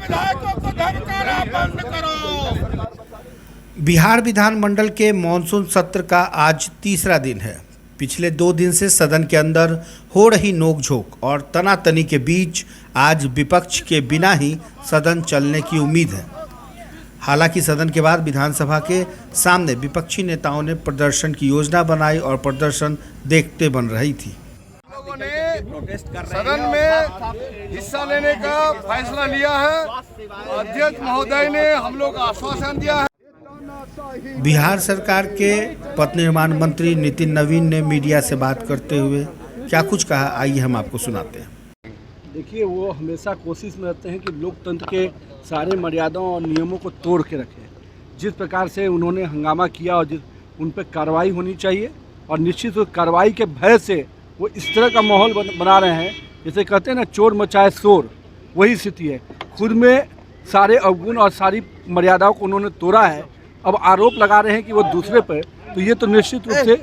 विधायकों को धमकाना बंद करो। बिहार विधानमंडल के मॉनसून सत्र का आज तीसरा दिन है। पिछले 2 दिन से सदन के अंदर हो रही नोकझोंक और तनातनी के बीच आज विपक्ष के बिना ही सदन चलने की उम्मीद है। हालांकि सदन के बाद विधानसभा के सामने विपक्षी नेताओं ने प्रदर्शन की योजना बनाई और प्रदर्शन देखते बन रही थी। लोगों ने सदन में हिस्सा लेने का फैसला लिया है। अध्यक्ष महोदय ने हम लोग को आश्वासन दिया है। बिहार सरकार के पथ निर्माण मंत्री नितिन नवीन ने मीडिया से बात करते हुए क्या कुछ कहा, आइए हम आपको सुनाते हैं। देखिए, वो हमेशा कोशिश में रहते हैं कि लोकतंत्र के सारे मर्यादाओं और नियमों को तोड़ के रखें। जिस प्रकार से उन्होंने हंगामा किया और उन पर कार्रवाई होनी चाहिए, और निश्चित रूप कार्रवाई के भय से वो इस तरह का माहौल बना रहे हैं, जैसे कहते हैं ना, चोर मचाए शोर, वही स्थिति है। खुद में सारे अवगुण और सारी मर्यादाओं को उन्होंने तोड़ा है। अब आरोप लगा रहे हैं कि वो दूसरे पर, तो ये तो निश्चित रूप से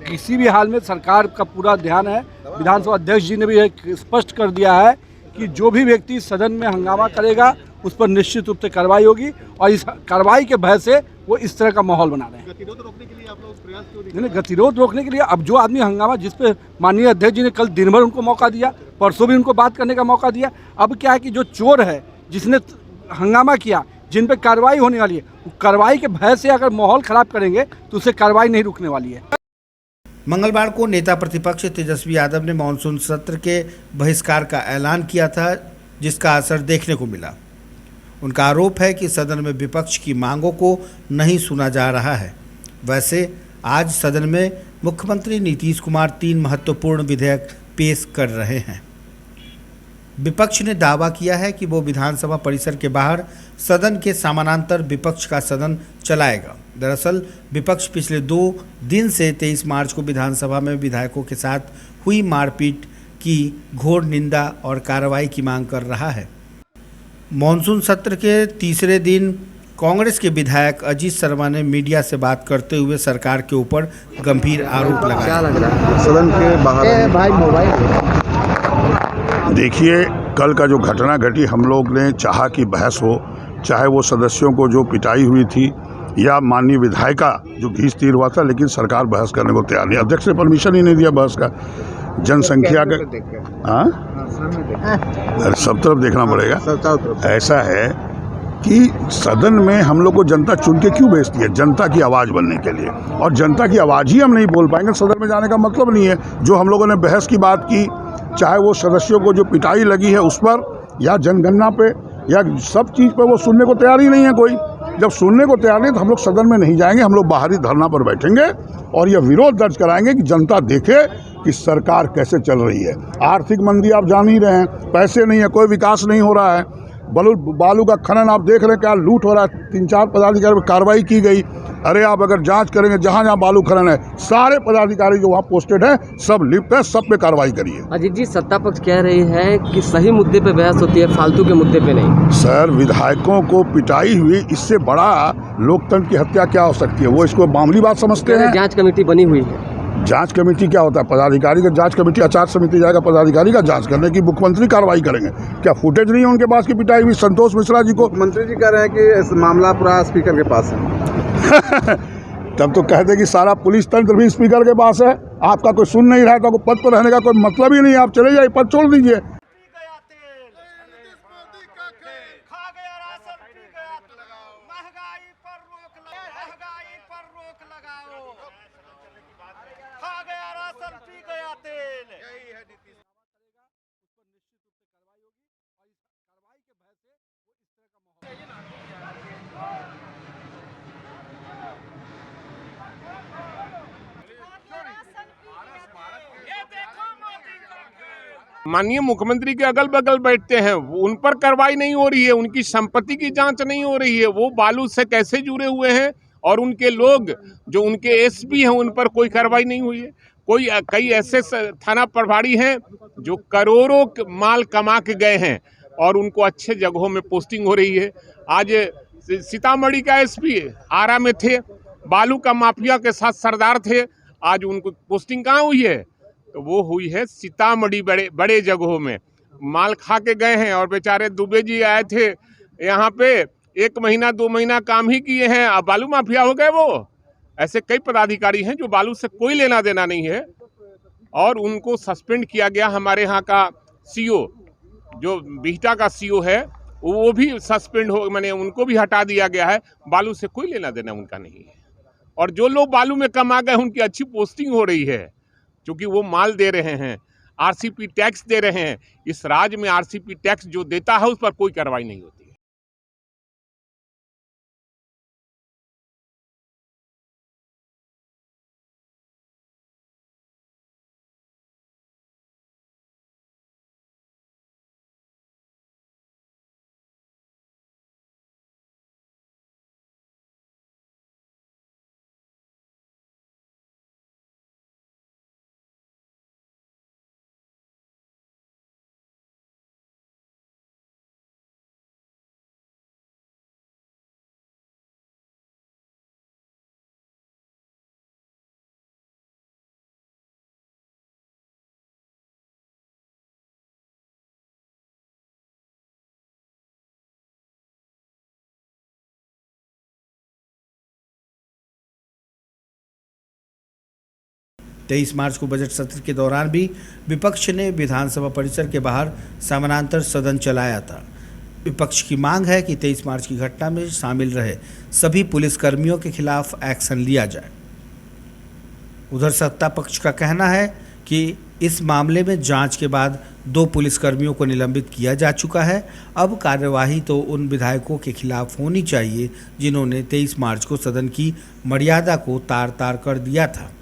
किसी भी हाल में सरकार का पूरा ध्यान है। विधानसभा अध्यक्ष जी ने भी स्पष्ट कर दिया है कि जो भी व्यक्ति सदन में हंगामा करेगा उस पर निश्चित रूप से कार्रवाई होगी, और इस कार्रवाई के भय से वो इस तरह का माहौल बना रहे हैं। गतिरोध रोकने के लिए आप लोग प्रयास क्यों नहीं? नहीं, गतिरोध रोकने के लिए अब जो आदमी हंगामा, जिस पे माननीय अध्यक्ष जी ने कल दिन भर उनको मौका दिया, परसों भी उनको बात करने का मौका दिया, अब क्या है कि जो चोर है जिसने हंगामा किया, जिन पे कार्रवाई होने वाली है, कार्रवाई के भय से अगर माहौल खराब करेंगे तो उसे कार्रवाई नहीं रुकने वाली है। मंगलवार को नेता प्रतिपक्ष तेजस्वी यादव ने मानसून सत्र के बहिष्कार का ऐलान किया था, जिसका असर देखने को मिला। उनका आरोप है कि सदन में विपक्ष की मांगों को नहीं सुना जा रहा है। वैसे आज सदन में मुख्यमंत्री नीतीश कुमार 3 महत्वपूर्ण विधेयक पेश कर रहे हैं। विपक्ष ने दावा किया है कि वो विधानसभा परिसर के बाहर सदन के समानांतर विपक्ष का सदन चलाएगा। दरअसल विपक्ष पिछले 2 दिन से 23 मार्च को विधानसभा में विधायकों के साथ हुई मारपीट की घोर निंदा और कार्रवाई की मांग कर रहा है। मॉनसून सत्र के तीसरे दिन कांग्रेस के विधायक अजीत शर्मा ने मीडिया से बात करते हुए सरकार के ऊपर गंभीर आरोप लगाया। क्या लग रहा है सदन के बाहर? देखिए, कल का जो घटना घटी, हम लोग ने चाहा कि बहस हो, चाहे वो सदस्यों को जो पिटाई हुई थी या माननीय विधायिका जो घींच तीर हुआ था, लेकिन सरकार बहस करने को तैयार नहीं। अध्यक्ष ने परमिशन ही नहीं दिया बहस का। जनसंख्या का सब तरफ देखना पड़ेगा। ऐसा है कि सदन में हम लोग को जनता चुन के क्यों भेजती है? जनता की आवाज़ बनने के लिए, और जनता की आवाज़ ही हम नहीं बोल पाएंगे, सदन में जाने का मतलब नहीं है। जो हम लोगों ने बहस की बात की, चाहे वो सदस्यों को जो पिटाई लगी है उस पर, या जनगणना पे, या सब चीज़ पर, वो सुनने को तैयार ही नहीं है कोई। जब सुनने को तैयार नहीं तो हम लोग सदन में नहीं जाएंगे, हम लोग बाहरी धरना पर बैठेंगे और यह विरोध दर्ज कराएंगे कि जनता देखे कि सरकार कैसे चल रही है। आर्थिक मंदी आप जान ही रहे हैं, पैसे नहीं है, कोई विकास नहीं हो रहा है। बालू का खनन आप देख रहे हैं, क्या लूट हो रहा है। 3-4 पदाधिकारी पर कार्रवाई की गई। अरे आप अगर जांच करेंगे, जहां जहां बालू खनन है, सारे पदाधिकारी जो वहां पोस्टेड हैं सब लिप्त है, सब पे कार्रवाई करिए। अजीत जी, सत्ता पक्ष कह रही है कि सही मुद्दे पे बहस होती है, फालतू के मुद्दे पे नहीं। सर, विधायकों को पिटाई हुई, इससे बड़ा लोकतंत्र की हत्या क्या हो सकती है? वो इसको मामूली बात समझते हैं। जांच कमेटी बनी हुई है। जांच कमेटी क्या होता है? पदाधिकारी का जांच कमेटी, आचार समिति जाएगा पदाधिकारी का जांच करने की, मुख्यमंत्री कार्रवाई करेंगे। क्या फुटेज नहीं है उनके पास की पिटाई हुई? संतोष मिश्रा जी को मंत्री जी कह रहे हैं कि इस मामला पूरा स्पीकर के पास है। तब तो कहते कि सारा पुलिस तंत्र भी स्पीकर के पास है। आपका कोई सुन नहीं रहा था, कोई पद पर रहने का कोई मतलब ही नहीं है। आप चले जाइए, पद छोड़ दीजिए। माननीय मुख्यमंत्री के अगल बगल बैठते हैं, उन पर कार्रवाई नहीं हो रही है, उनकी संपत्ति की जांच नहीं हो रही है, वो बालू से कैसे जुड़े हुए हैं, और उनके लोग जो उनके एसपी हैं उन पर कोई कार्रवाई नहीं हुई है। कई ऐसे थाना प्रभारी हैं जो करोड़ों माल कमा के गए हैं और उनको अच्छे जगहों में पोस्टिंग हो रही है। आज सीतामढ़ी का एसपी आरा में थे, बालू का माफिया के साथ सरदार थे, आज उनको पोस्टिंग कहाँ हुई है? तो वो हुई है सीतामढ़ी बड़े जगहों में। माल खा के गए हैं। और बेचारे दुबे जी आए थे यहाँ पे 1 महीना 2 महीना काम ही किए हैं, अब बालू माफिया हो गए वो। ऐसे कई पदाधिकारी हैं जो बालू से कोई लेना देना नहीं है और उनको सस्पेंड किया गया। हमारे यहाँ का सीओ जो बिहटा का सीओ है वो भी सस्पेंड हो, माने उनको भी हटा दिया गया है। बालू से कोई लेना देना उनका नहीं है। और जो लोग बालू में कमा गए उनकी अच्छी पोस्टिंग हो रही है, क्योंकि वो माल दे रहे हैं, आरसीपी टैक्स दे रहे हैं। इस राज्य में आरसीपी टैक्स जो देता है उस पर कोई कार्रवाई नहीं होती है। तेईस मार्च को बजट सत्र के दौरान भी विपक्ष ने विधानसभा परिसर के बाहर समानांतर सदन चलाया था। विपक्ष की मांग है कि 23 मार्च की घटना में शामिल रहे सभी पुलिसकर्मियों के खिलाफ एक्शन लिया जाए। उधर सत्ता पक्ष का कहना है कि इस मामले में जांच के बाद 2 पुलिसकर्मियों को निलंबित किया जा चुका है। अब कार्यवाही तो उन विधायकों के खिलाफ होनी चाहिए जिन्होंने 23 मार्च को सदन की मर्यादा को तार-तार कर दिया था।